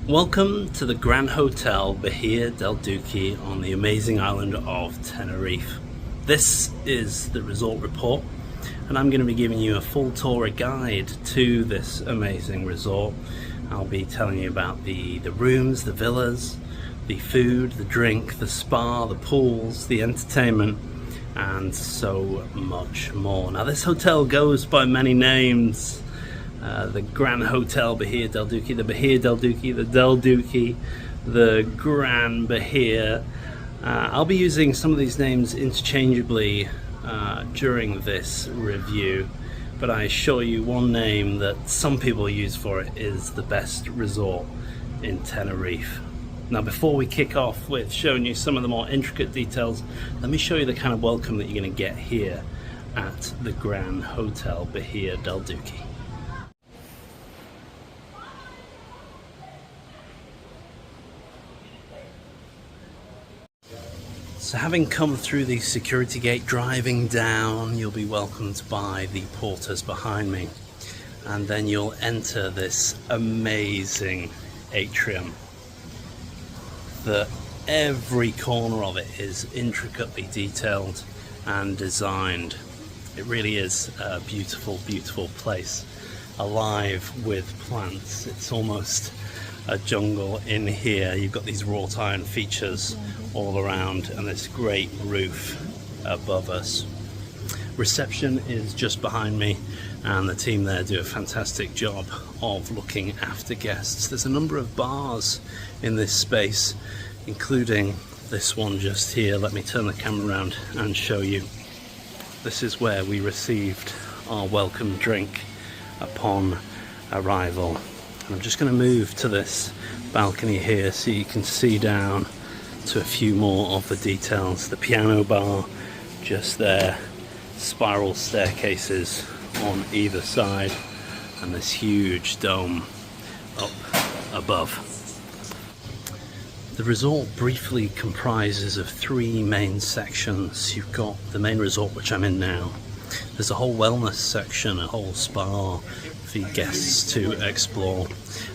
Welcome to the Gran Hotel Bahía del Duque on the amazing island of Tenerife. This is the resort report, and I'm going to be giving you a full tour, a guide to this amazing resort. I'll be telling you about the rooms, the villas, the food, the drink, the spa, the pools, the entertainment, and so much more. Now, this hotel goes by many names. The Gran Hotel Bahía del Duque, the Bahía del Duque, the Del Duque, the Gran Bahia. I'll be using some of these names interchangeably during this review, but I assure you one name that some people use for it is the best resort in Tenerife. Now, before we kick off with showing you some of the more intricate details, let me show you the kind of welcome that you're going to get here at the Gran Hotel Bahía del Duque. So having come through the security gate, driving down, you'll be welcomed by the porters behind me. And then you'll enter this amazing atrium. Every corner of it is intricately detailed and designed. It really is a beautiful, beautiful place, alive with plants. It's almost a jungle in here. You've got these wrought iron features all around and this great roof above us. Reception is just behind me, and the team there do a fantastic job of looking after guests. There's a number of bars in this space, including this one just here. Let me turn the camera around and show you. This is where we received our welcome drink upon arrival. I'm just going to move to this balcony here so you can see down to a few more of the details. The piano bar just there, spiral staircases on either side, and this huge dome up above. The resort briefly comprises of three main sections. You've got the main resort, which I'm in now. There's a whole wellness section, a whole spa for guests to explore,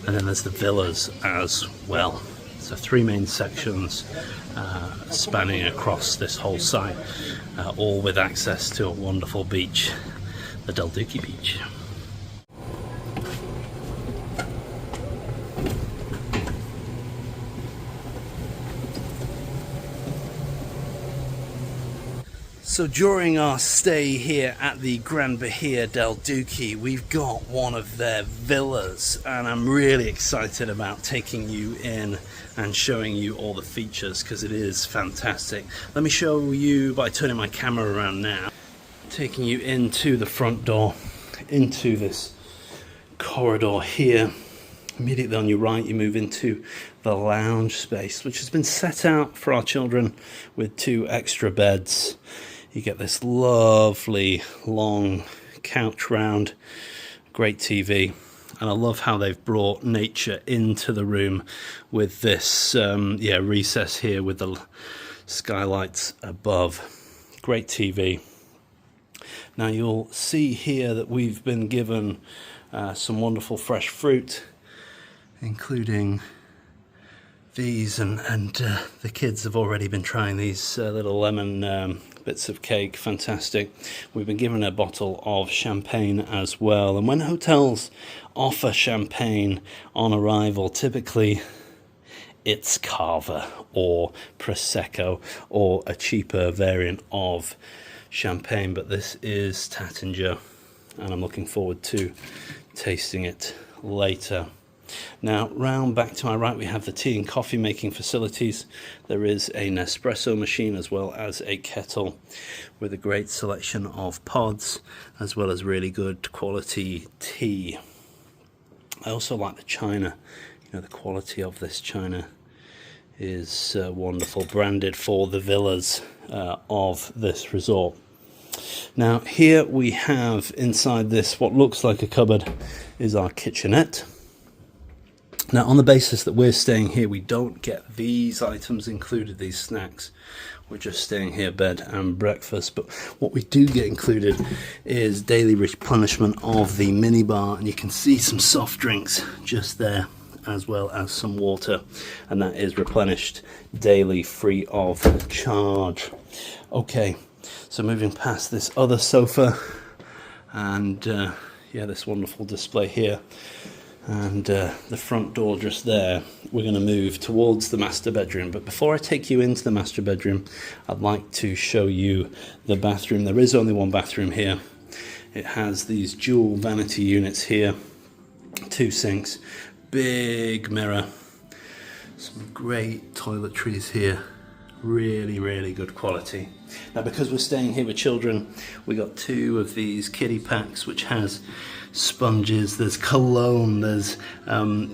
and then there's the villas as well. So three main sections spanning across this whole site, all with access to a wonderful beach, the Del Duque beach. So during our stay here at the Gran Bahía del Duque, we've got one of their villas, and I'm really excited about taking you in and showing you all the features because it is fantastic. Let me show you by turning my camera around now. Taking you into the front door, into this corridor here. Immediately on your right, you move into the lounge space, which has been set out for our children with two extra beds. You get this lovely long couch round, great TV, and I love how they've brought nature into the room with this recess here with the skylights above. Great TV. Now you'll see here that we've been given some wonderful fresh fruit, including these, and the kids have already been trying these little lemon bits of cake. Fantastic. We've been given a bottle of champagne as well, and when hotels offer champagne on arrival, typically it's cava or prosecco or a cheaper variant of champagne, but this is Taittinger, and I'm looking forward to tasting it later. Now, round back to my right, we have the tea and coffee making facilities. There is a Nespresso machine as well as a kettle with a great selection of pods, as well as really good quality tea. I also like the china. You know, the quality of this china is wonderful, branded for the villas of this resort. Now, here we have inside this, what looks like a cupboard is our kitchenette. Now, on the basis that we're staying here, we don't get these items included, these snacks. We're just staying here, bed and breakfast. But what we do get included is daily replenishment of the minibar, and you can see some soft drinks just there as well as some water, and that is replenished daily free of charge. Okay, so moving past this other sofa and yeah, this wonderful display here, and the front door just there, we're going to move towards the master bedroom. But before I take you into the master bedroom, I'd like to show you the bathroom. There is only one bathroom here. It has these dual vanity units here, 2 sinks, big mirror, some great toiletries here, really good quality. Now, because we're staying here with children, we got 2 of these kiddie packs which has sponges, there's cologne, there's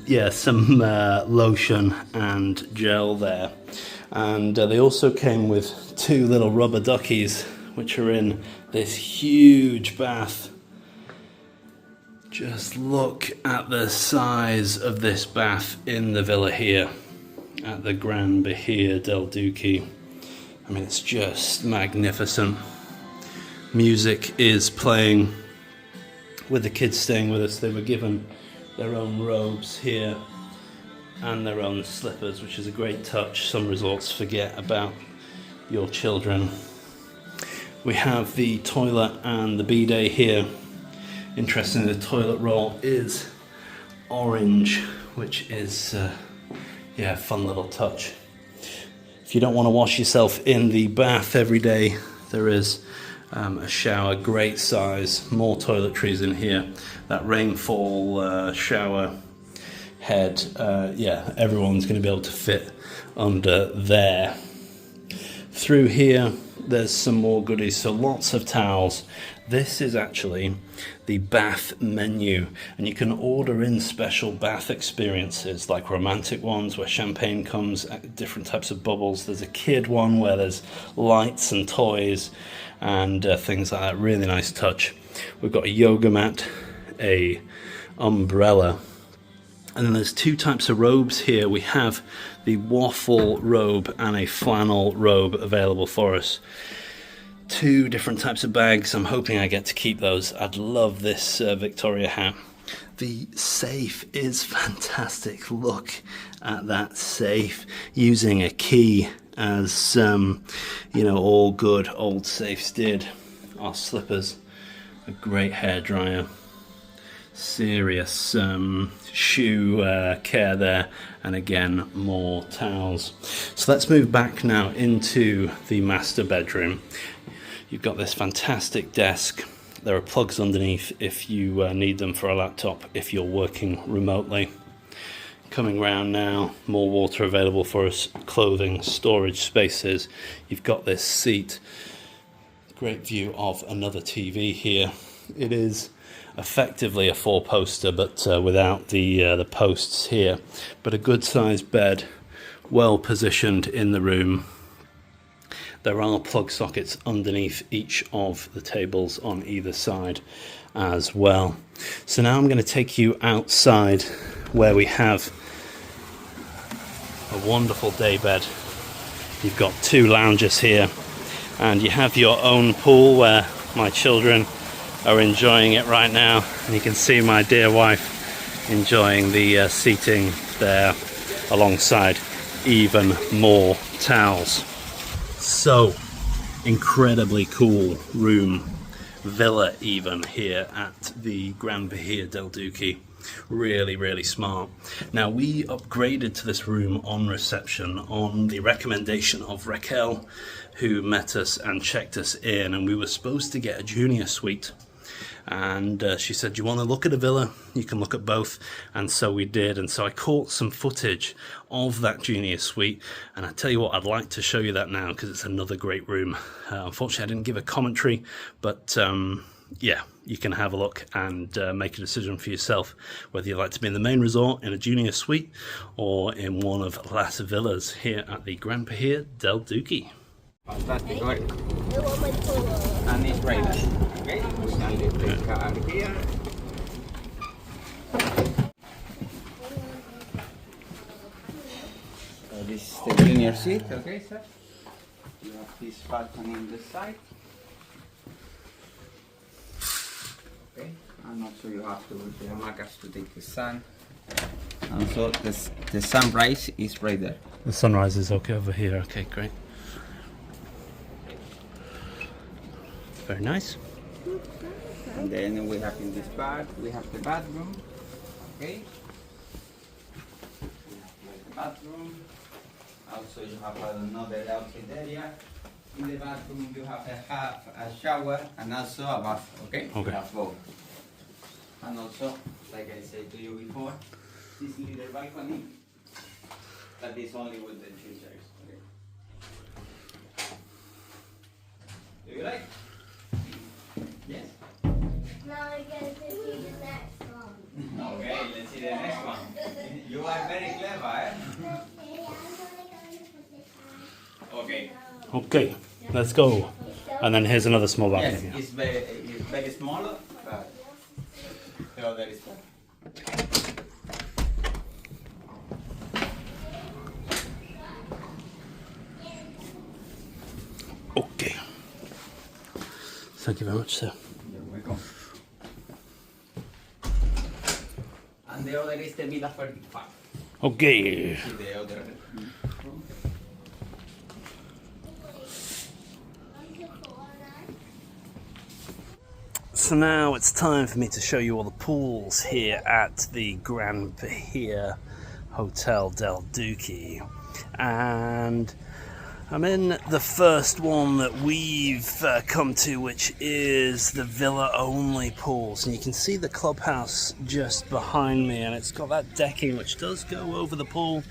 yeah, some lotion and gel there, and they also came with 2 little rubber duckies which are in this huge bath. Just look at the size of this bath in the villa here at the Gran Bahía del Duque. I mean, it's just magnificent. Music is playing. With the kids staying with us, they were given their own robes here and their own slippers, which is a great touch. Some resorts forget about your children. We have the toilet and the bidet here. Interestingly, the toilet roll is orange, which is yeah, a fun little touch. If you don't want to wash yourself in the bath every day, there is a shower, great size, more toiletries in here. That rainfall shower head, yeah, everyone's going to be able to fit under there. Through here, there's some more goodies, so lots of towels. This is actually the bath menu, and you can order in special bath experiences, like romantic ones where champagne comes, different types of bubbles. There's a kid one where there's lights and toys and things like that. Really nice touch. We've got a yoga mat, a umbrella, and then there's 2 types of robes here. We have the waffle robe and a flannel robe available for us. 2 different types of bags. I'm hoping I get to keep those. I'd love this Victoria hat. The safe is fantastic. Look at that safe, using a key as you know, all good old safes did. Our slippers, a great hairdryer, serious shoe care there, and again, more towels. So let's move back now into the master bedroom. You've got this fantastic desk. There are plugs underneath if you need them for a laptop if you're working remotely. Coming round now, more water available for us, clothing, storage spaces. You've got this seat. Great view of another TV here. It is effectively a 4-poster, but without the posts here. But a good sized bed, well positioned in the room. There are plug sockets underneath each of the tables on either side as well. So now I'm going to take you outside where we have a wonderful day bed. You've got 2 lounges here, and you have your own pool where my children are enjoying it right now, and you can see my dear wife enjoying the seating there alongside even more towels. So incredibly cool room, villa even, here at the Gran Bahía del Duque. Really smart. Now, we upgraded to this room on reception on the recommendation of Raquel, who met us and checked us in, and we were supposed to get a junior suite. And she said, do you want to look at a villa? You can look at both. And so we did. And so I caught some footage of that junior suite, and I tell you what, I'd like to show you that now because it's another great room. Unfortunately, I didn't give a commentary, but yeah, you can have a look and make a decision for yourself whether you'd like to be in the main resort in a junior suite or in one of Las Villas here at the Gran Bahía del Duque. Fantastic, right? And it's right. Okay, we stand it out here. So this is the junior seat, okay, sir? You have this balcony on this side. Okay, and also you have to the hamakas to take the sun. And so the sunrise is right there. The sunrise is okay over here. Okay, great. Very nice. And then we have in this part, we have the bathroom. Okay. Bathroom. Also, you have another outside area. In the bathroom, you have a shower and also a bath. Okay. Okay. You have both. And also, like I said to you before, this little balcony. That is only with the two chairs. Okay. Do you like? Yes. Now we're going to see the next one. Okay, let's see the next one. You are very clever, eh? Okay. Okay, let's go. And then here's another small Yes, balcony. it's very small, but the other is better. Okay. Thank you very much, sir. You're welcome. And the other is the Villa 35. Okay. See the other room. So now it's time for me to show you all the pools here at the Gran Bahia Hotel del Duque. And I'm in the first one that we've come to, which is the villa-only pools. And you can see the clubhouse just behind me, and it's got that decking which does go over the pool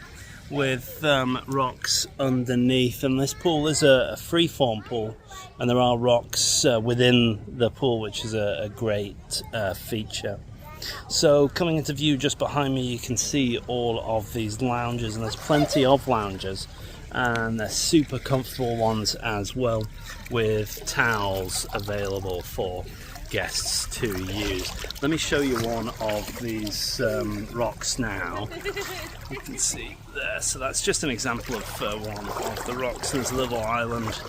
with rocks underneath. And this pool is a freeform pool, and there are rocks within the pool, which is a great feature. So coming into view just behind me, you can see all of these lounges, and there's plenty of lounges, and they're super comfortable ones as well, with towels available for guests to use. Let me show you one of these rocks now. You can see there, so that's just an example of one of the rocks. There's a little island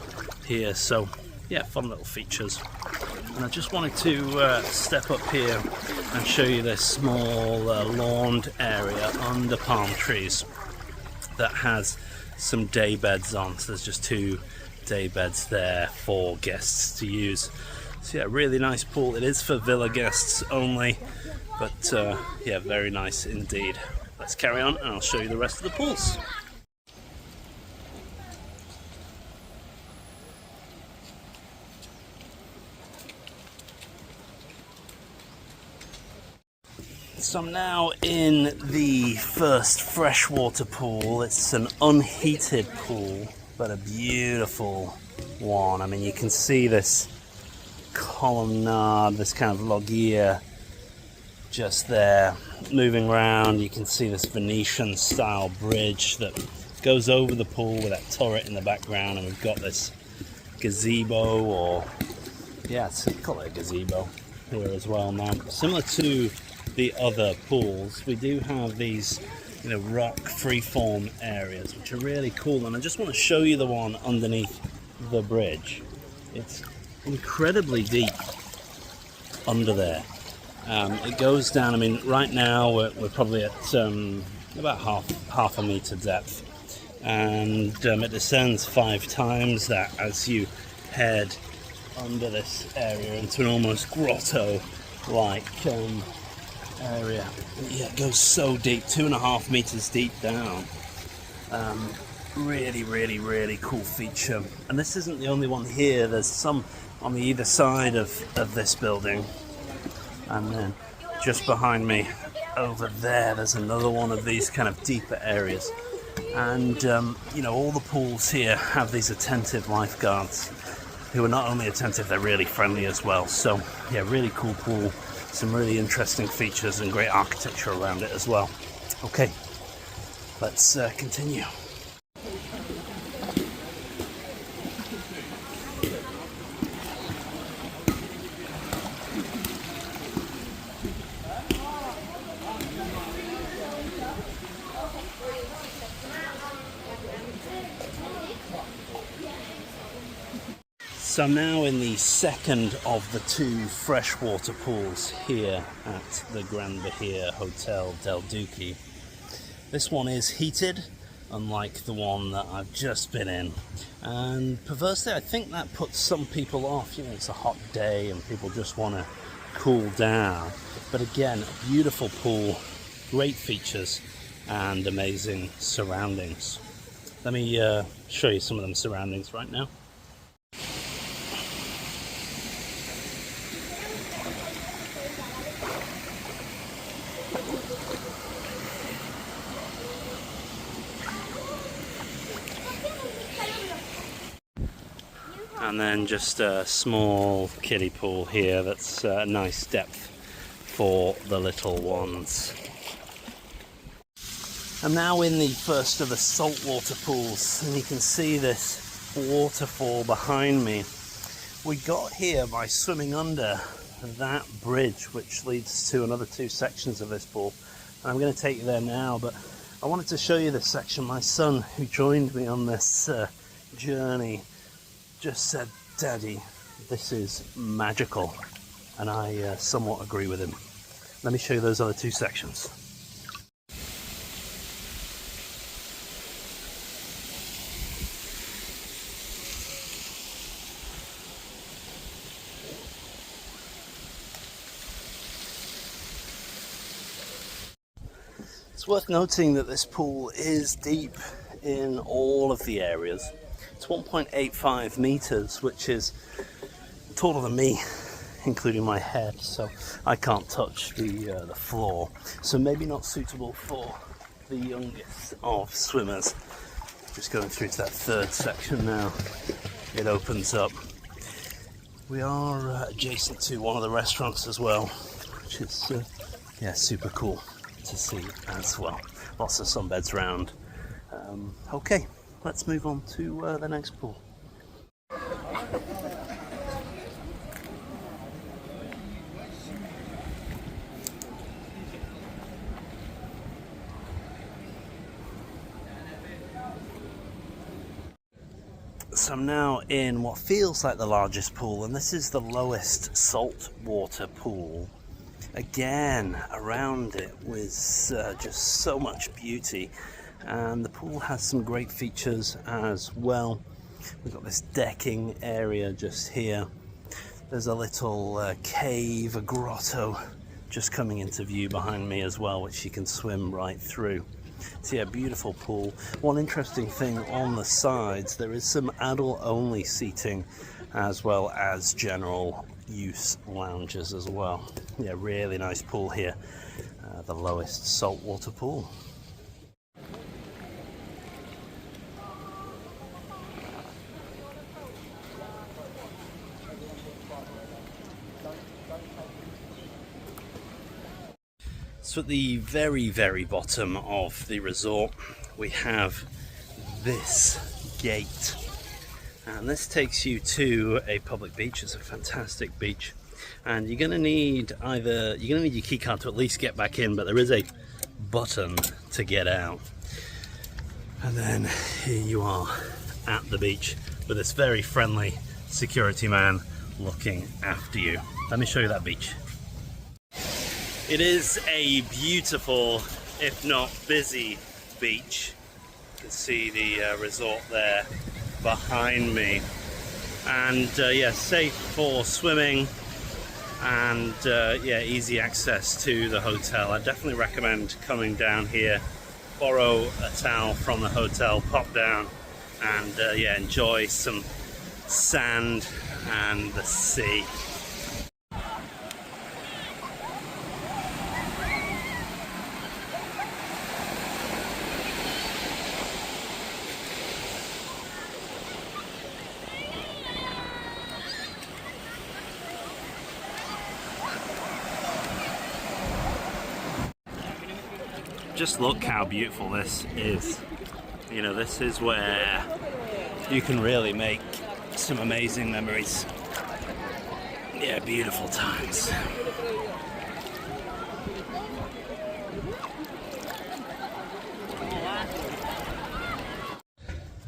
here, so yeah, fun little features. And I just wanted to step up here and show you this small lawned area under palm trees that has some day beds on. So there's just 2 day beds there for guests to use. So yeah, really nice pool. It is for villa guests only, but yeah, very nice indeed. Let's carry on and I'll show you the rest of the pools. So I'm now in the first freshwater pool. It's an unheated pool, but a beautiful one. I mean, you can see this colonnade, this kind of loggia just there moving around. You can see this Venetian style bridge that goes over the pool with that turret in the background, and we've got this gazebo, or yeah, call it a gazebo here as well. Now, similar to the other pools, we do have these, you know, rock freeform areas which are really cool, and I just want to show you the one underneath the bridge. It's incredibly deep under there. It goes down, I mean, right now we're probably at about half a meter depth, and it descends 5 times that as you head under this area into an almost grotto like area. Yeah, it goes so deep, 2.5 meters deep down. Really cool feature. And this isn't the only one here. There's some on the either side of this building, and then just behind me over there's another one of these kind of deeper areas. And you know, all the pools here have these attentive lifeguards who are not only attentive, they're really friendly as well. So yeah, really cool pool, some really interesting features and great architecture around it as well. Okay, let's continue. So I'm now in the second of the 2 freshwater pools here at the Gran Bahia Hotel del Duque. This one is heated, unlike the one that I've just been in. And perversely, I think that puts some people off. You know, it's a hot day and people just want to cool down. But again, a beautiful pool, great features, and amazing surroundings. Let me show you some of them surroundings right now. And then just a small kiddie pool here that's a nice depth for the little ones. I'm now in the first of the saltwater pools, and you can see this waterfall behind me. We got here by swimming under that bridge, which leads to another 2 sections of this pool. And I'm going to take you there now, but I wanted to show you this section. My son, who joined me on this journey, just said, "Daddy, this is magical," and I somewhat agree with him. Let me show you those other 2 sections. It's worth noting that this pool is deep in all of the areas. It's 1.85 meters, which is taller than me, including my head, so I can't touch the floor. So maybe not suitable for the youngest of swimmers. Just going through to that 3rd section now. It opens up. We are adjacent to one of the restaurants as well, which is super cool to see as well. Lots of sunbeds around. Okay. Let's move on to the next pool. So I'm now in what feels like the largest pool, and this is the lowest saltwater pool. Again, around it with just so much beauty. And the pool has some great features as well. We've got this decking area just here. There's a little cave, a grotto, just coming into view behind me as well, which you can swim right through. So yeah, beautiful pool. One interesting thing on the sides, there is some adult-only seating as well as general use lounges as well. Yeah, really nice pool here. The lowest saltwater pool. So at the very, very bottom of the resort, we have this gate. And this takes you to a public beach. It's a fantastic beach. And you're going to need your key card to at least get back in, but there is a button to get out. And then here you are at the beach with this very friendly security man looking after you. Let me show you that beach. It is a beautiful, if not busy, beach. You can see the resort there behind me. And yeah, safe for swimming and yeah, easy access to the hotel. I definitely recommend coming down here, borrow a towel from the hotel, pop down and yeah, enjoy some sand and the sea. Just look how beautiful this is. You know, this is where you can really make some amazing memories. Yeah, beautiful times.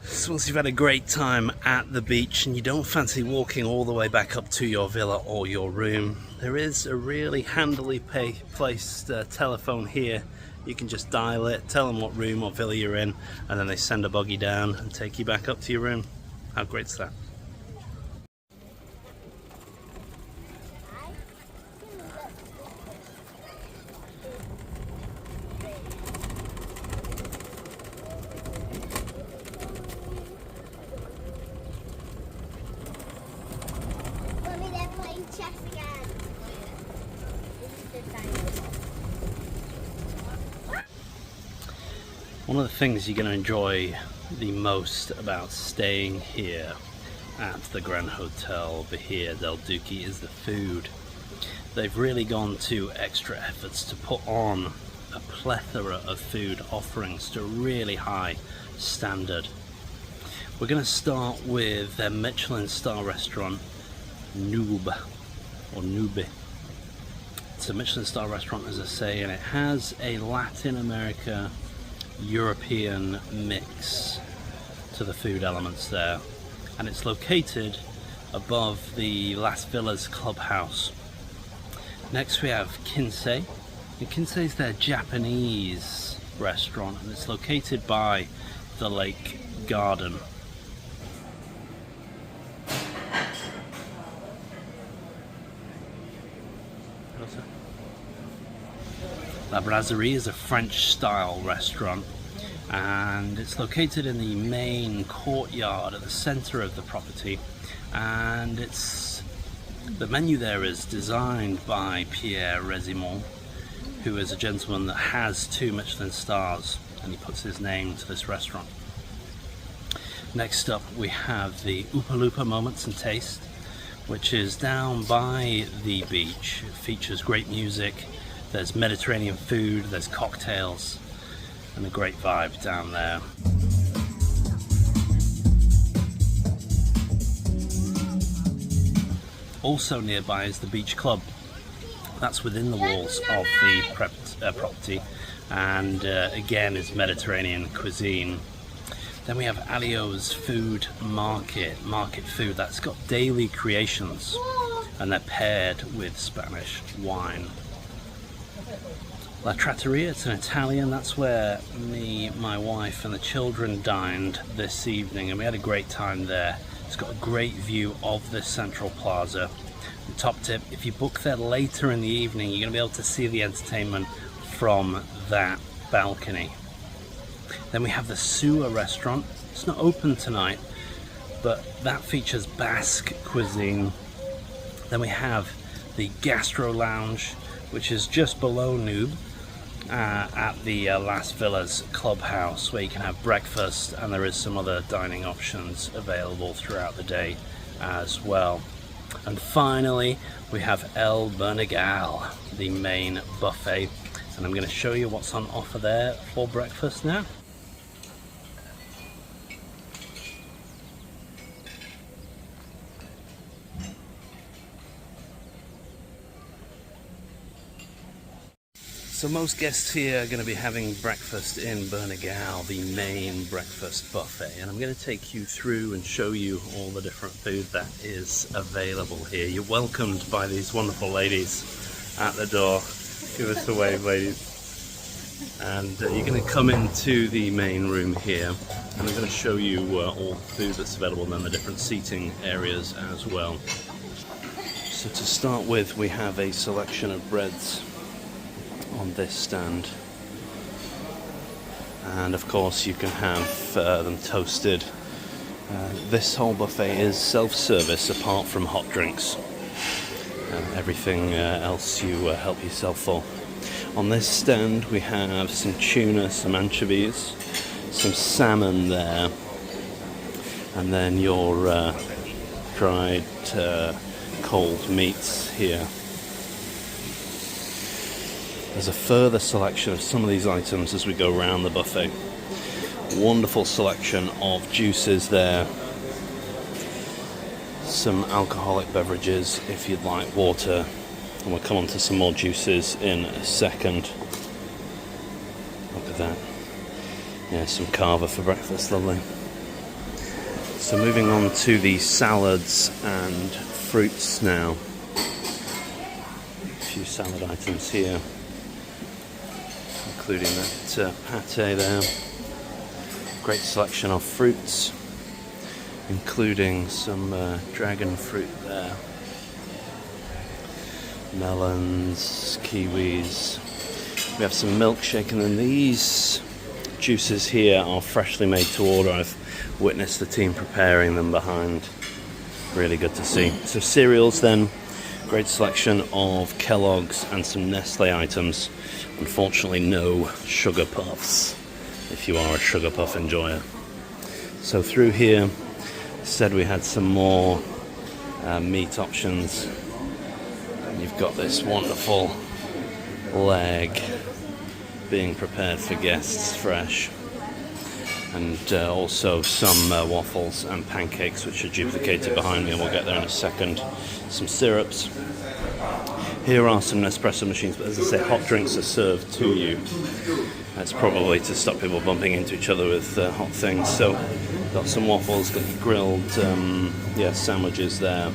So once you've had a great time at the beach and you don't fancy walking all the way back up to your villa or your room, there is a really handily placed telephone here You can just dial it, tell them what room or villa you're in, and then they send a buggy down and take you back up to your room. How great's that? Mommy, they're playing chess again. This is the dinosaur. One of the things you're going to enjoy the most about staying here at the Gran Hotel Bahía del Duque is the food. They've really gone to extra efforts to put on a plethora of food offerings to a really high standard. We're going to start with their Michelin-star restaurant, Nub, or Nube. It's a Michelin-star restaurant, as I say, and it has a Latin America European mix to the food elements there, and it's located above the Las Villas clubhouse. Next we have Kensei, and Kensei is their Japanese restaurant, and it's located by the lake garden. La Brasserie is a French style restaurant, and it's located in the main courtyard at the center of the property, and the menu there is designed by Pierre Résimont, who is a gentleman that has 2 Michelin stars, and he puts his name to this restaurant. Next up we have the Upalupa Moments Tastes, which is down by the beach. It features great music, there's Mediterranean food, there's cocktails, and a great vibe down there. Also nearby is the Beach Club. That's within the walls of the property, and again is Mediterranean cuisine. Then we have Alisios Market Food. That's got daily creations, and they're paired with Spanish wine. La Trattoria, it's an Italian. That's where me, my wife and the children dined this evening, and we had a great time there. It's got a great view of this central plaza. And top tip, if you book there later in the evening, you're going to be able to see the entertainment from that balcony. Then we have the Sewer restaurant. It's not open tonight, but that features Basque cuisine. Then we have the Gastro Lounge, which is just below Nub, at the Las Villas clubhouse, where you can have breakfast, and there is some other dining options available throughout the day as well. And finally we have El Bernegal, the main buffet, and I'm going to show you what's on offer there for breakfast now. So most guests here are going to be having breakfast in Bernegal, the main breakfast buffet, and I'm going to take you through and show you all the different food that is available here. You're welcomed by these wonderful ladies at the door. Give us a wave, ladies. And you're going to come into the main room here, and I'm going to show you all the food that's available, and then the different seating areas as well. So to start with, we have a selection of breads on this stand, and of course you can have them toasted. This whole buffet is self-service apart from hot drinks. Everything else you help yourself for. On this stand we have some tuna, some anchovies, some salmon there, and then your dried cold meats here. There's a further selection of some of these items as we go around the buffet. Wonderful selection of juices there. Some alcoholic beverages if you'd like water. And we'll come on to some more juices in a second. Look at that. Yeah, some cava for breakfast, lovely. So moving on to the salads and fruits now. A few salad items here. including that pate there. Great selection of fruits, including some dragon fruit there. Melons, kiwis. We have some milkshake, and then these juices here are freshly made to order. I've witnessed the team preparing them behind. Really good to see. So cereals then, great selection of Kellogg's and some Nestle items. Unfortunately no sugar puffs, if you are a sugar puff enjoyer. So through here, said we had some more meat options. You've got this wonderful leg being prepared for guests fresh, and also some waffles and pancakes which are duplicated behind me, and we'll get there in a second. Some syrups. Here are some Nespresso machines, but as I say, hot drinks are served to you. That's probably to stop people bumping into each other with hot things. So got some waffles, got the grilled sandwiches there,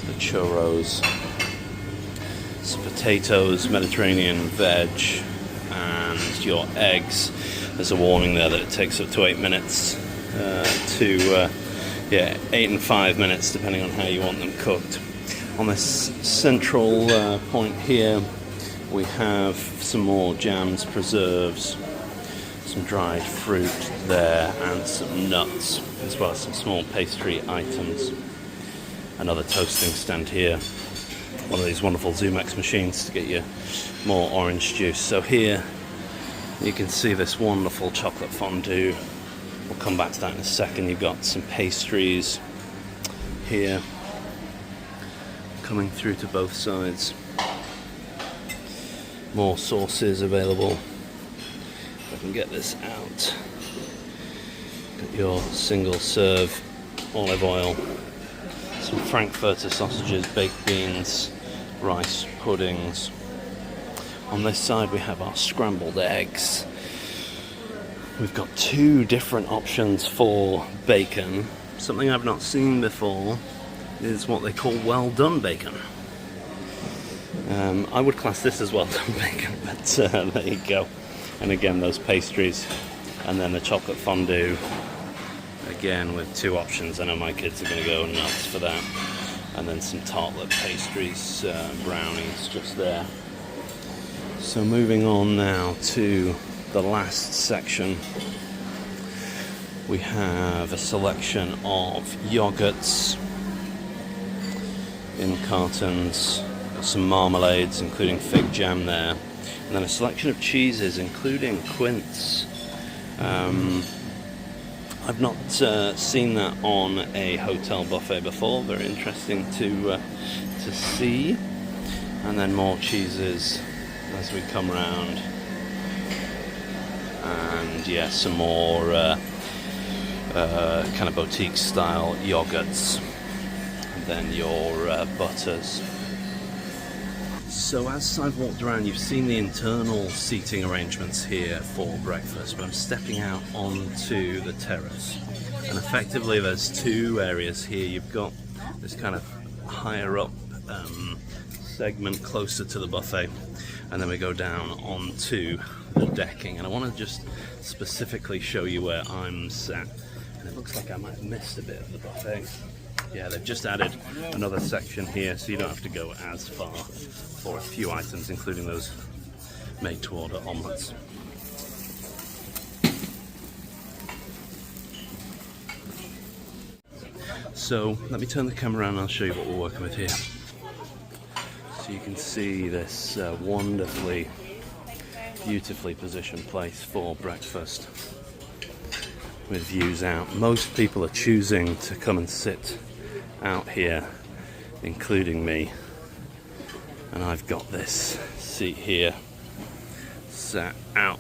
the churros, some potatoes, Mediterranean veg, and your eggs. There's a warning there that it takes up to 8 minutes 8 and 5 minutes depending on how you want them cooked. On this central point here we have some more jams, preserves, some dried fruit there, and some nuts, as well as some small pastry items. Another toasting stand here. One of these wonderful Zumex machines to get you more orange juice. So here you can see this wonderful chocolate fondue. We'll come back to that in a second. You've got some pastries here coming through to both sides. More sauces available. If I can get this out. Got your single serve olive oil, some Frankfurter sausages, baked beans, rice puddings. On this side we have our scrambled eggs. We've got 2 different options for bacon. Something I've not seen before is what they call well done bacon. I would class this as well done bacon, but there you go. And again, those pastries, and then the chocolate fondue, again with 2 options. I know my kids are going to go nuts for that. And then some tartlet pastries, brownies just there. So moving on now to the last section, we have a selection of yogurts in cartons, some marmalades including fig jam there, and then a selection of cheeses including quince. I've not seen that on a hotel buffet before. Very interesting to see. And then more cheeses as we come round, and some more kind of boutique style yogurts, and then your butters. So as I've walked around, you've seen the internal seating arrangements here for breakfast, but I'm stepping out onto the terrace, and effectively there's 2 areas here. You've got this kind of higher up segment closer to the buffet, and then we go down onto the decking, and I want to just specifically show you where I'm sat. And it looks like I might have missed a bit of the buffet. Yeah, they've just added another section here, so you don't have to go as far for a few items, including those made-to-order omelettes. So let me turn the camera around and I'll show you what we're working with here. So you can see this wonderfully, beautifully positioned place for breakfast with views out. Most people are choosing to come and sit out here, including me, and I've got this seat here sat out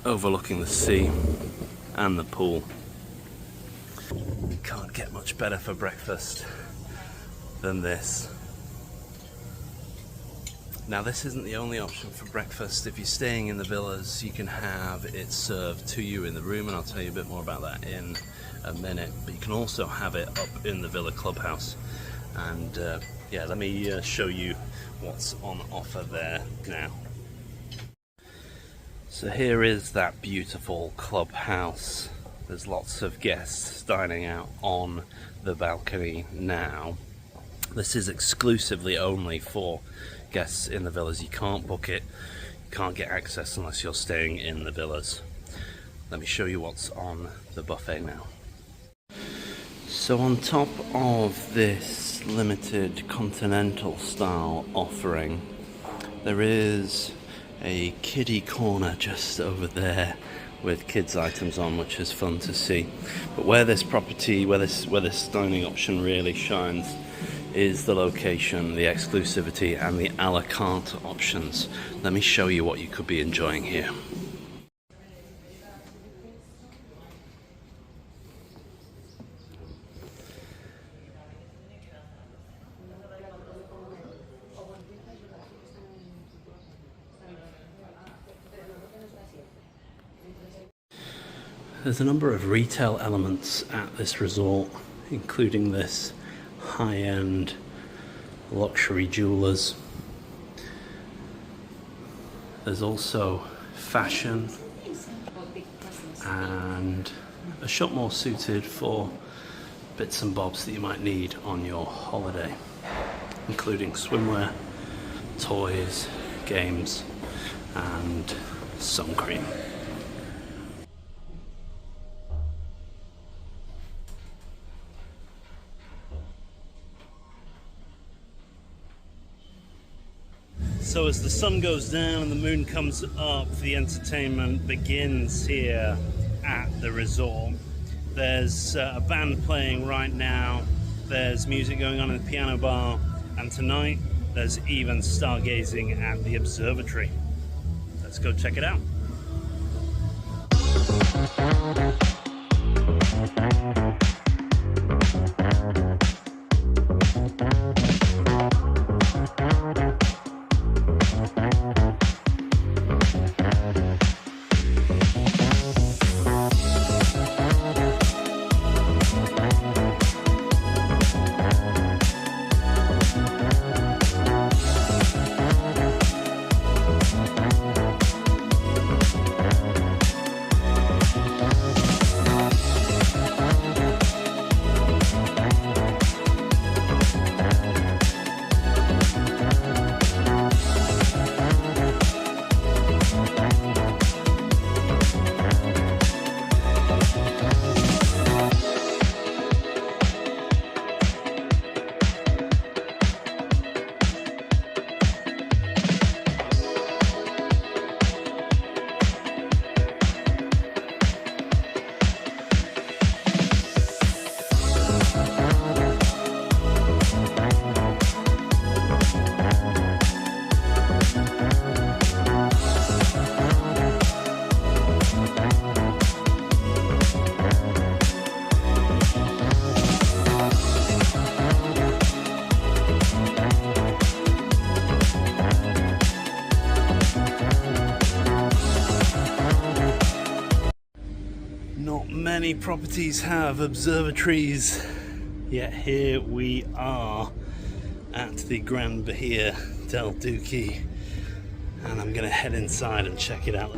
overlooking the sea and the pool. Can't get much better for breakfast than this. Now this isn't the only option for breakfast. If you're staying in the villas, you can have it served to you in the room, and I'll tell you a bit more about that in a minute. But you can also have it up in the villa clubhouse, and let me show you what's on offer there now. So here is that beautiful clubhouse. There's lots of guests dining out on the balcony now. This is exclusively only for guests in the villas. You can't book it, you can't get access unless you're staying in the villas. Let me show you what's on the buffet now. So on top of this limited continental style offering, there is a kiddie corner just over there with kids items on, which is fun to see. But where this property, where this dining option really shines is the location, the exclusivity and the a la carte options. Let me show you what you could be enjoying here. There's a number of retail elements at this resort, including this high-end luxury jewelers. There's also fashion and a shop more suited for bits and bobs that you might need on your holiday, including swimwear, toys, games and sun cream. So as the sun goes down and the moon comes up, the entertainment begins here at the resort. There's a band playing right now, there's music going on in the piano bar, and tonight there's even stargazing at the observatory. Let's go check it out. Many properties have observatories, yet here we are at the Gran Bahía del Duque, and I'm going to head inside and check it out.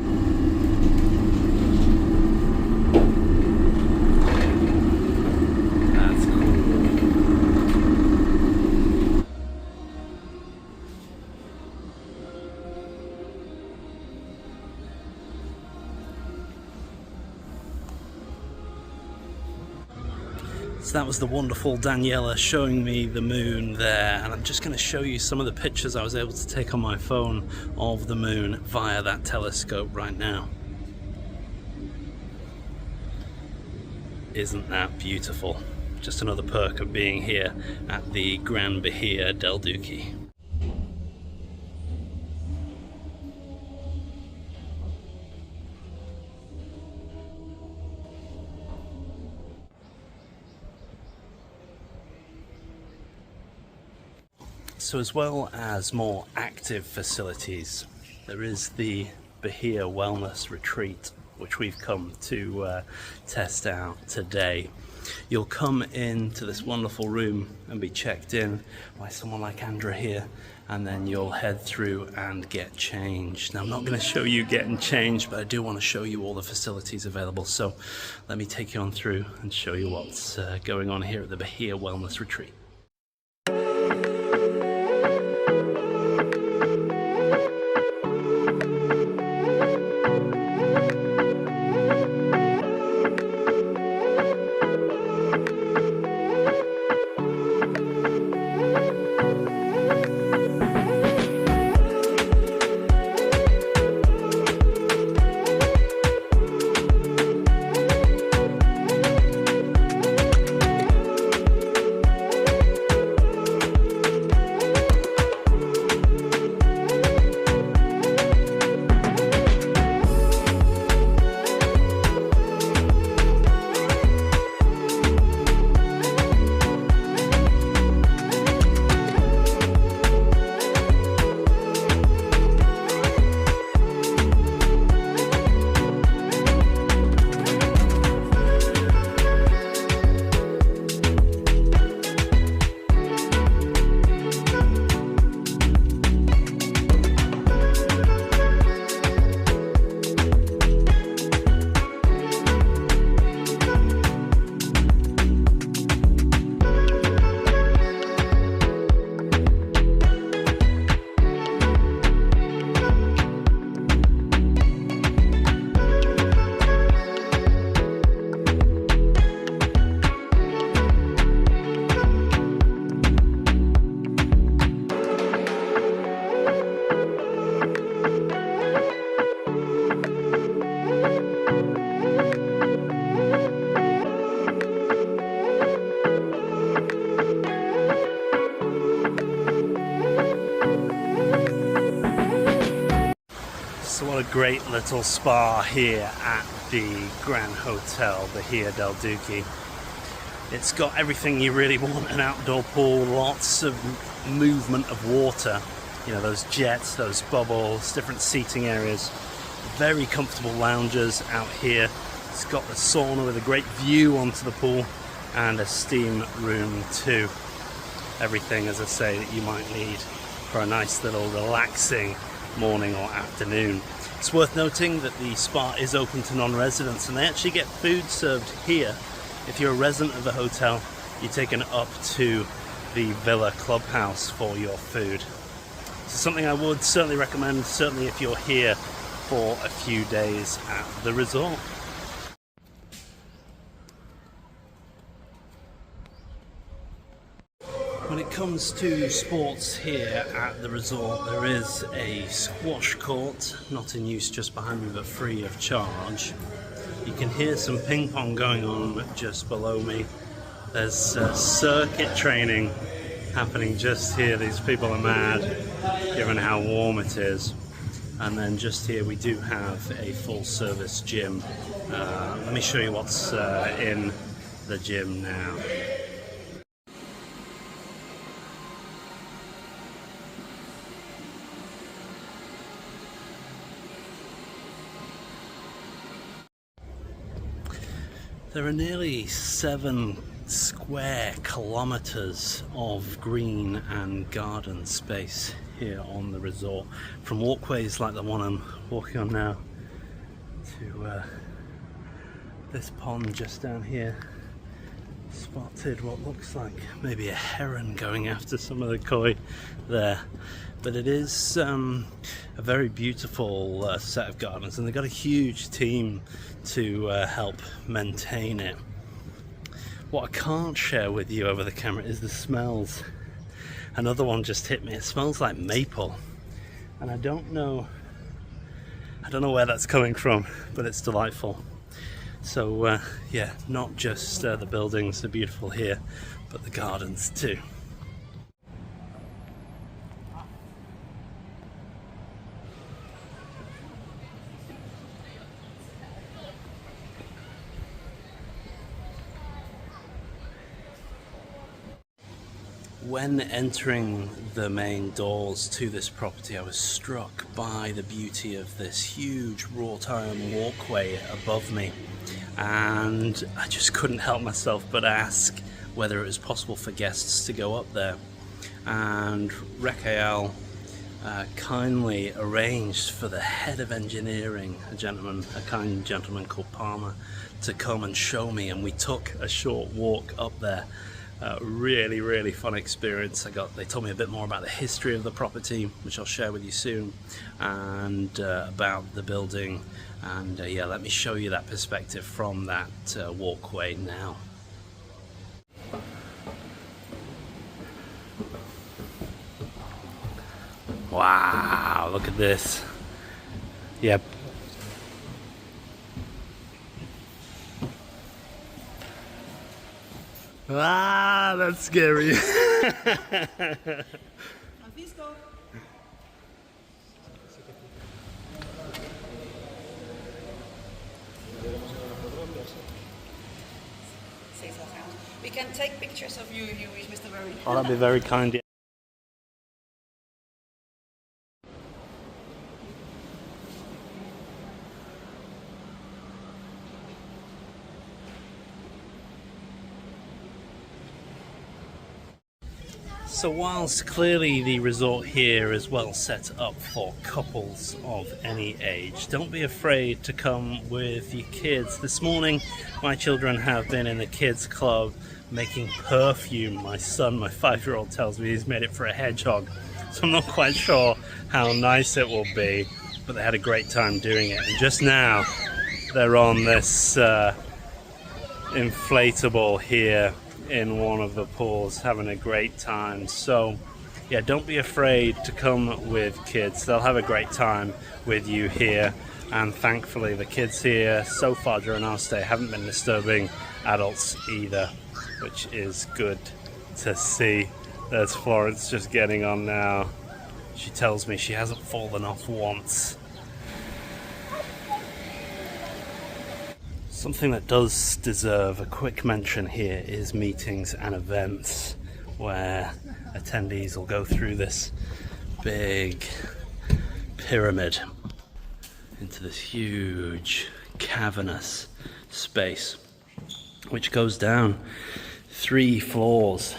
That's cool. So that was the wonderful Daniela showing me the moon there, and I'm just going to show you some of the pictures I was able to take on my phone of the moon via that telescope right now. Isn't that beautiful? Just another perk of being here at the Gran Bahía del Duque. So as well as more active facilities, there is the Bahía Wellness Retreat, which we've come to test out today. You'll come into this wonderful room and be checked in by someone like Andrea here, and then you'll head through and get changed. Now, I'm not going to show you getting changed, but I do want to show you all the facilities available. So let me take you on through and show you what's going on here at the Bahía Wellness Retreat. So what a great little spa here at the Gran Hotel, Bahía del Duque. It's got everything you really want: an outdoor pool, lots of movement of water, you know, those jets, those bubbles, different seating areas, very comfortable lounges out here. It's got the sauna with a great view onto the pool and a steam room too. Everything, as I say, that you might need for a nice little relaxing morning or afternoon. It's worth noting that the spa is open to non-residents, and they actually get food served here. If you're a resident of the hotel, you're taken up to the villa clubhouse for your food. So something I would certainly recommend, certainly if you're here for a few days at the resort. When it comes to sports here at the resort, there is a squash court, not in use just behind me but free of charge. You can hear some ping pong going on just below me. There's circuit training happening just here. These people are mad given how warm it is. And then just here we do have a full service gym. Let me show you what's in the gym now. There are nearly 7 square kilometers of green and garden space here on the resort, from walkways like the one I'm walking on now to this pond just down here. Spotted what looks like maybe a heron going after some of the koi there, but it is a very beautiful set of gardens, and they've got a huge team to help maintain it. What I can't share with you over the camera is the smells. Another one just hit me. It smells like maple, and I don't know where that's coming from, but it's delightful. So yeah, not just the buildings are beautiful here, but the gardens too. When entering the main doors to this property, I was struck by the beauty of this huge wrought-iron walkway above me, and I just couldn't help myself but ask whether it was possible for guests to go up there. and Raquel kindly arranged for the head of engineering, a kind gentleman called Palmer, to come and show me, and we took a short walk up there. Really fun experience. They told me a bit more about the history of the property, which I'll share with you soon, and about the building, and yeah, let me show you that perspective from that walkway now. Wow, look at this. Yep. Ah, that's scary. We can take pictures of you if you wish, Mr. Berry. Oh, that'd be very kind. So whilst clearly the resort here is well set up for couples of any age, don't be afraid to come with your kids. This morning my children have been in the kids club making perfume. My son, my 5-year-old, tells me he's made it for a hedgehog, so I'm not quite sure how nice it will be, but they had a great time doing it. And just now they're on this inflatable here in one of the pools, having a great time. So yeah, don't be afraid to come with kids. They'll have a great time with you here, and thankfully the kids here so far during our stay haven't been disturbing adults either, which is good to see. There's Florence just getting on now. She tells me she hasn't fallen off once. Something that does deserve a quick mention here is meetings and events, where attendees will go through this big pyramid into this huge cavernous space, which goes down 3 floors.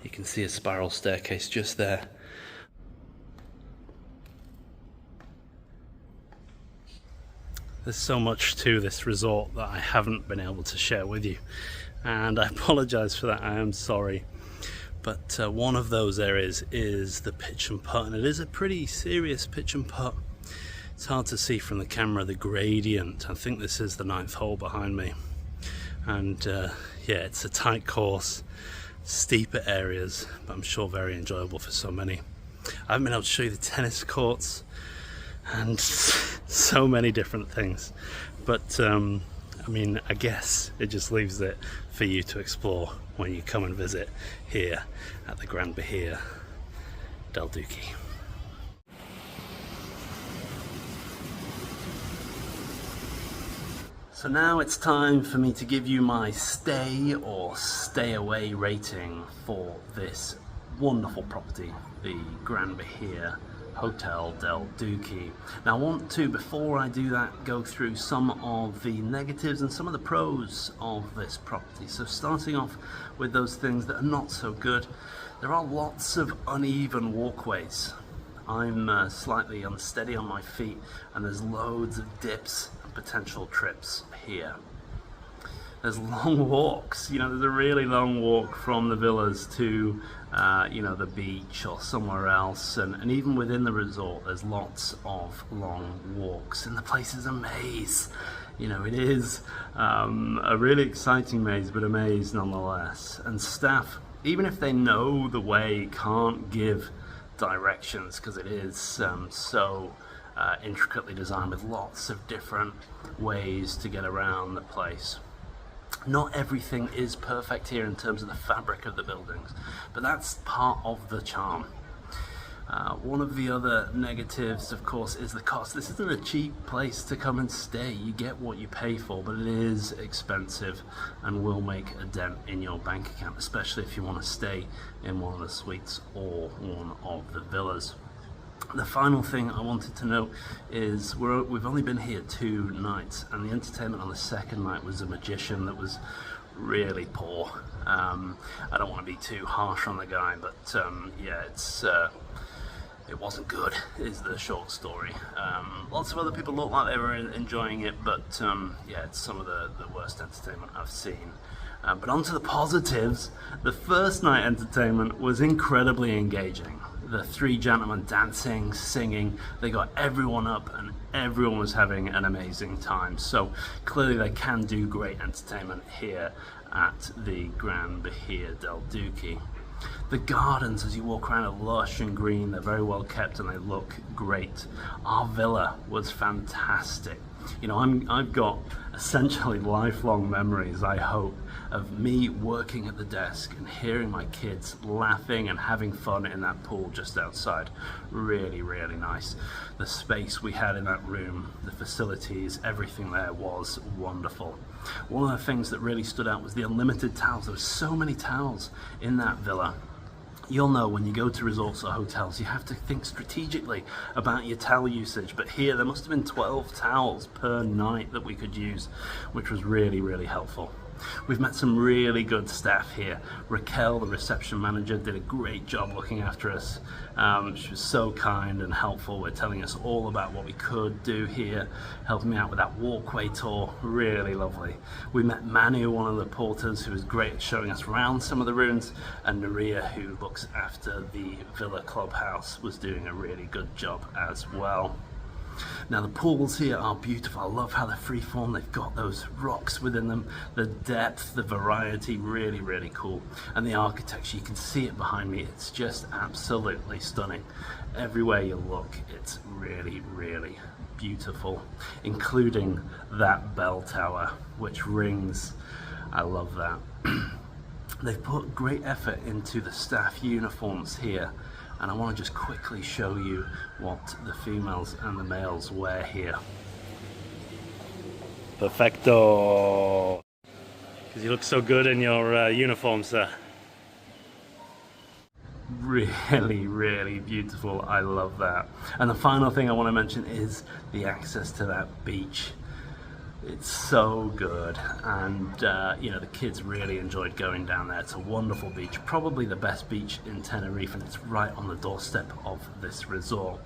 You can see a spiral staircase just there. There's so much to this resort that I haven't been able to share with you, and I apologize for that. I am sorry. But one of those areas is the pitch and putt, and it is a pretty serious pitch and putt. It's hard to see from the camera, the gradient. I think this is the 9th hole behind me, and yeah, it's a tight course, steeper areas, but I'm sure very enjoyable for so many. I haven't been able to show you the tennis courts and so many different things, but I mean, I guess it just leaves it for you to explore when you come and visit here at the Gran Bahía del Duque. So now it's time for me to give you my stay or stay away rating for this wonderful property, the Gran Bahía Hotel del Duque. Now I want to, before I do that, go through some of the negatives and some of the pros of this property. So starting off with those things that are not so good, there are lots of uneven walkways. I'm slightly unsteady on my feet, and there's loads of dips and potential trips here. There's long walks, you know, there's a really long walk from the villas to you know, the beach or somewhere else, and even within the resort there's lots of long walks, and the place is a maze. You know, it is a really exciting maze, but a maze nonetheless, and staff, even if they know the way, can't give directions because it is so intricately designed with lots of different ways to get around the place. Not everything is perfect here in terms of the fabric of the buildings, but that's part of the charm. One of the other negatives, of course, is the cost. This isn't a cheap place to come and stay. You get what you pay for, but it is expensive and will make a dent in your bank account, especially if you want to stay in one of the suites or one of the villas. The final thing I wanted to note is we've only been here 2 nights, and the entertainment on the second night was a magician that was really poor. I don't want to be too harsh on the guy, but yeah, it wasn't good, is the short story. Lots of other people looked like they were enjoying it, but yeah, it's some of the worst entertainment I've seen. But on to the positives. The first night entertainment was incredibly engaging. The three gentlemen dancing, singing, they got everyone up and everyone was having an amazing time. So clearly they can do great entertainment here at the Gran Bahia del Duque. The gardens, as you walk around, are lush and green. They're very well kept and they look great. Our villa was fantastic. You know, I've got essentially lifelong memories, I hope, of me working at the desk and hearing my kids laughing and having fun in that pool just outside. Really, really nice. The space we had in that room, the facilities, everything there was wonderful. One of the things that really stood out was the unlimited towels. There were so many towels in that villa. You'll know when you go to resorts or hotels, you have to think strategically about your towel usage, but here there must have been 12 towels per night that we could use, which was really, really helpful. We've met some really good staff here. Raquel, the reception manager, did a great job looking after us. She was so kind and helpful with telling us all about what we could do here, helping me out with that walkway tour. Really lovely. We met Manu, one of the porters, who was great at showing us around some of the ruins, and Maria, who looks after the villa clubhouse, was doing a really good job as well. Now the pools here are beautiful. I love how they're freeform. They've got those rocks within them. The depth, the variety, really, really cool. And the architecture, you can see it behind me. It's just absolutely stunning. Everywhere you look, it's really, really beautiful, including that bell tower, which rings. I love that. They've put great effort into the staff uniforms here. And I want to just quickly show you what the females and the males wear here. Perfecto! Because you look so good in your uniform, sir. Really, really beautiful. I love that. And the final thing I want to mention is the access to that beach. It's so good, and you know, the kids really enjoyed going down there. It's a wonderful beach, probably the best beach in Tenerife, and it's right on the doorstep of this resort.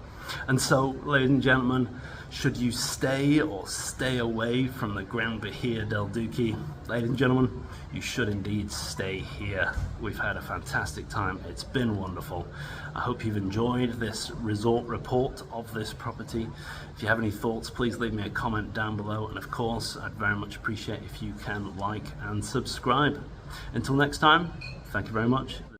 And so, ladies and gentlemen, should you stay or stay away from the Gran Bahia del Duque, ladies and gentlemen, you should indeed stay here. We've had a fantastic time. It's been wonderful. I hope you've enjoyed this resort report of this property. If you have any thoughts, please leave me a comment down below. And of course, I'd very much appreciate if you can like and subscribe. Until next time, thank you very much.